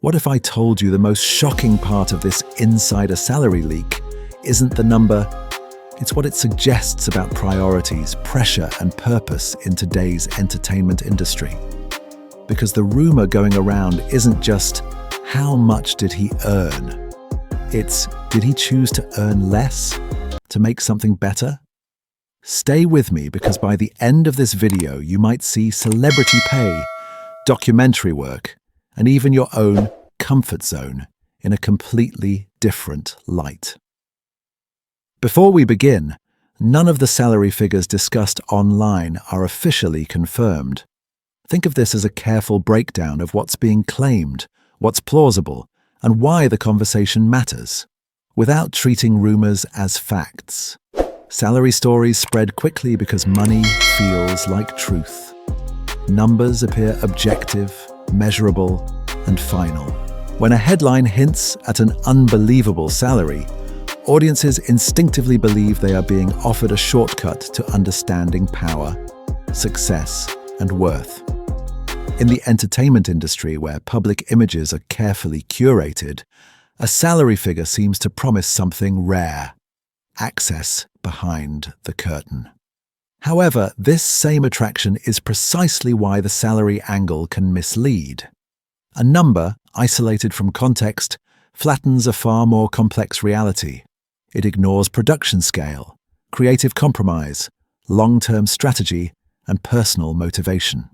What if I told you the most shocking part of this insider salary leak isn't the number, it's what it suggests about priorities, pressure, and purpose in today's entertainment industry? Because the rumor going around isn't just, how much did he earn? It's, did he choose to earn less to make something better? Stay with me, because by the end of this video, you might see celebrity pay, documentary work, and even your own comfort zone in a completely different light. Before we begin, none of the salary figures discussed online are officially confirmed. Think of this as a careful breakdown of what's being claimed, what's plausible, and why the conversation matters, without treating rumors as facts. Salary stories spread quickly because money feels like truth. Numbers appear objective, measurable, and final. When a headline hints at an unbelievable salary, audiences instinctively believe they are being offered a shortcut to understanding power, success, and worth. In the entertainment industry, where public images are carefully curated, a salary figure seems to promise something rare: access behind the curtain. However, this same attraction is precisely why the salary angle can mislead. A number, isolated from context, flattens a far more complex reality. It ignores production scale, creative compromise, long-term strategy, and personal motivation.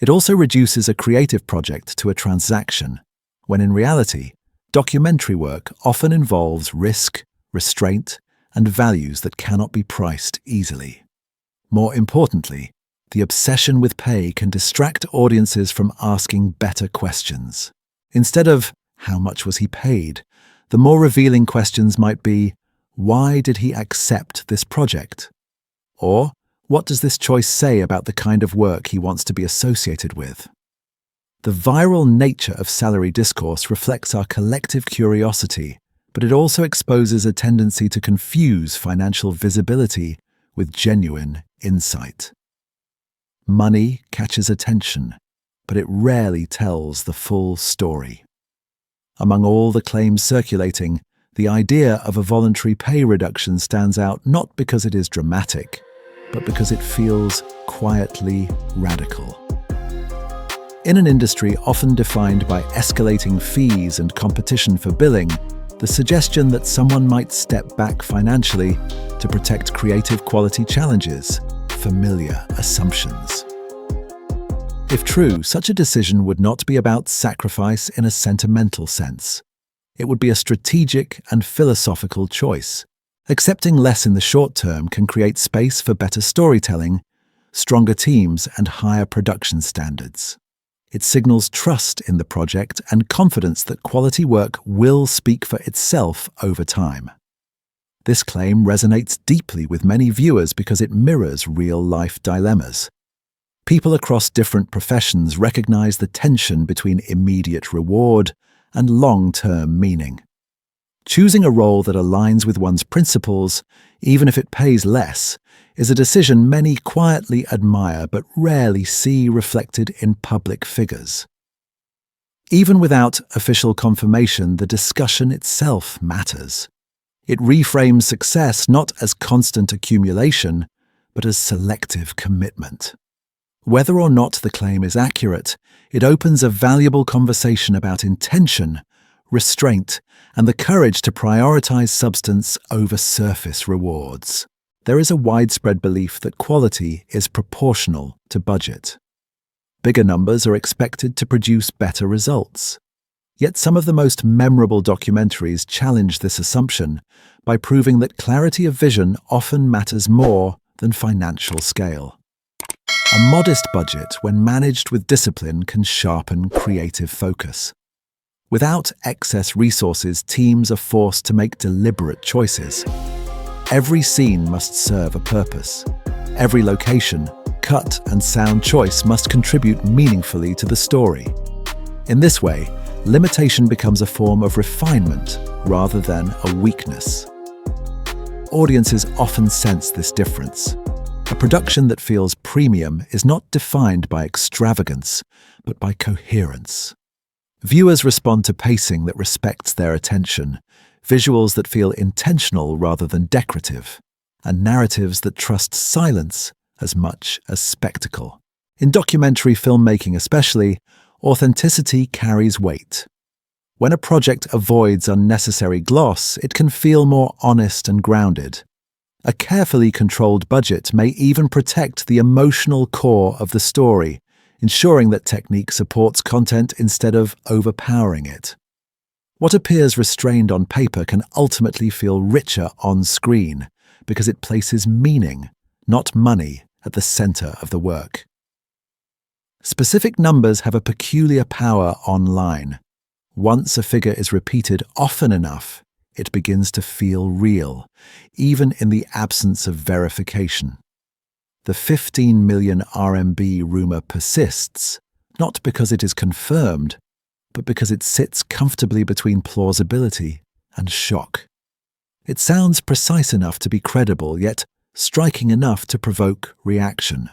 It also reduces a creative project to a transaction, when in reality, documentary work often involves risk, restraint, and values that cannot be priced easily. More importantly, the obsession with pay can distract audiences from asking better questions. Instead of, how much was he paid? The more revealing questions might be, why did he accept this project? Or, what does this choice say about the kind of work he wants to be associated with? The viral nature of salary discourse reflects our collective curiosity, but it also exposes a tendency to confuse financial visibility with genuine insight. Money catches attention, but it rarely tells the full story. Among all the claims circulating, the idea of a voluntary pay reduction stands out not because it is dramatic, but because it feels quietly radical. In an industry often defined by escalating fees and competition for billing, the suggestion that someone might step back financially to protect creative quality challenges familiar assumptions. If true, such a decision would not be about sacrifice in a sentimental sense. It would be a strategic and philosophical choice. Accepting less in the short term can create space for better storytelling, stronger teams, and higher production standards. It signals trust in the project and confidence that quality work will speak for itself over time. This claim resonates deeply with many viewers because it mirrors real-life dilemmas. People across different professions recognize the tension between immediate reward and long-term meaning. Choosing a role that aligns with one's principles, even if it pays less, is a decision many quietly admire but rarely see reflected in public figures. Even without official confirmation, the discussion itself matters. It reframes success not as constant accumulation, but as selective commitment. Whether or not the claim is accurate, it opens a valuable conversation about intention, restraint, and the courage to prioritize substance over surface rewards. There is a widespread belief that quality is proportional to budget. Bigger numbers are expected to produce better results. Yet some of the most memorable documentaries challenge this assumption by proving that clarity of vision often matters more than financial scale. A modest budget, when managed with discipline, can sharpen creative focus. Without excess resources, teams are forced to make deliberate choices. Every scene must serve a purpose. Every location, cut, and sound choice must contribute meaningfully to the story. In this way, limitation becomes a form of refinement rather than a weakness. Audiences often sense this difference. A production that feels premium is not defined by extravagance, but by coherence. Viewers respond to pacing that respects their attention, visuals that feel intentional rather than decorative, and narratives that trust silence as much as spectacle. In documentary filmmaking especially, authenticity carries weight. When a project avoids unnecessary gloss, it can feel more honest and grounded. A carefully controlled budget may even protect the emotional core of the story, ensuring that technique supports content instead of overpowering it. What appears restrained on paper can ultimately feel richer on screen because it places meaning, not money, at the center of the work. Specific numbers have a peculiar power online. Once a figure is repeated often enough, it begins to feel real, even in the absence of verification. The 15 million RMB rumor persists, not because it is confirmed, but because it sits comfortably between plausibility and shock. It sounds precise enough to be credible, yet striking enough to provoke reaction.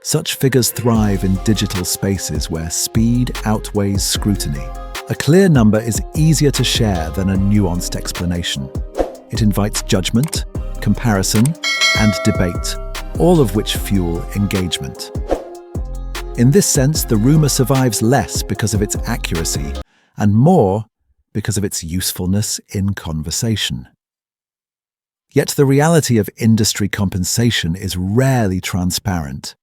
Such figures thrive in digital spaces where speed outweighs scrutiny. A clear number is easier to share than a nuanced explanation. It invites judgment, comparison, and debate, all of which fuel engagement. In this sense, the rumor survives less because of its accuracy and more because of its usefulness in conversation. Yet the reality of industry compensation is rarely transparent.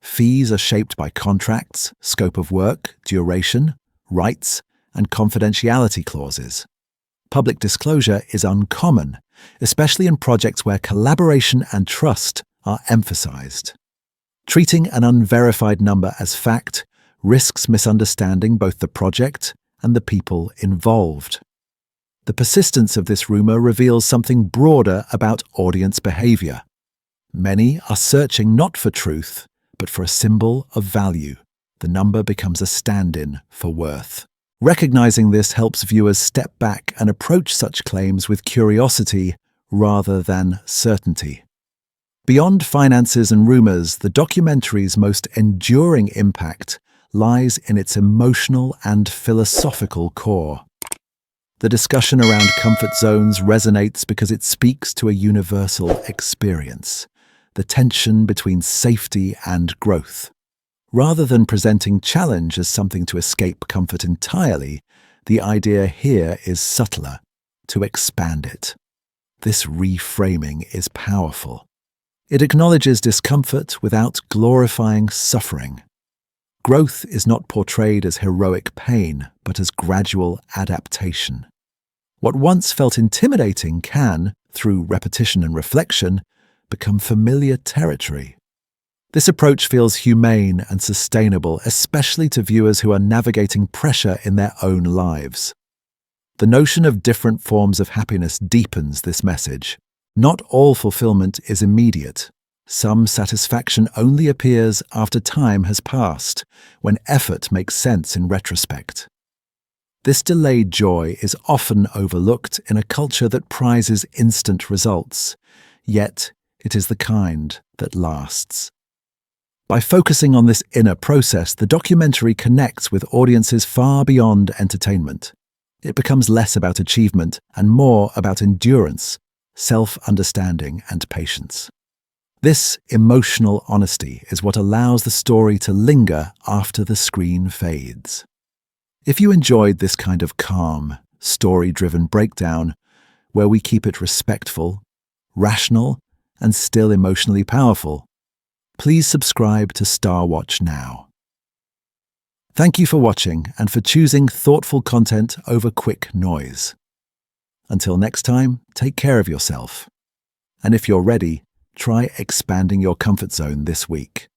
Fees are shaped by contracts, scope of work, duration, rights, and confidentiality clauses. Public disclosure is uncommon, especially in projects where collaboration and trust are emphasized. Treating an unverified number as fact risks misunderstanding both the project and the people involved. The persistence of this rumor reveals something broader about audience behavior. Many are searching not for truth, but for a symbol of value. The number becomes a stand-in for worth. Recognizing this helps viewers step back and approach such claims with curiosity rather than certainty. Beyond finances and rumors, the documentary's most enduring impact lies in its emotional and philosophical core. The discussion around comfort zones resonates because it speaks to a universal experience, the tension between safety and growth. Rather than presenting challenge as something to escape comfort entirely, the idea here is subtler, to expand it. This reframing is powerful. It acknowledges discomfort without glorifying suffering. Growth is not portrayed as heroic pain, but as gradual adaptation. What once felt intimidating can, through repetition and reflection, become familiar territory. This approach feels humane and sustainable, especially to viewers who are navigating pressure in their own lives. The notion of different forms of happiness deepens this message. Not all fulfillment is immediate. Some satisfaction only appears after time has passed, when effort makes sense in retrospect. This delayed joy is often overlooked in a culture that prizes instant results, yet it is the kind that lasts. By focusing on this inner process, the documentary connects with audiences far beyond entertainment. It becomes less about achievement and more about endurance, self-understanding, and patience. This emotional honesty is what allows the story to linger after the screen fades. If you enjoyed this kind of calm, story-driven breakdown, where we keep it respectful, rational, and still emotionally powerful, please subscribe to StarWatch Now. Thank you for watching and for choosing thoughtful content over quick noise. Until next time, take care of yourself. And if you're ready, try expanding your comfort zone this week.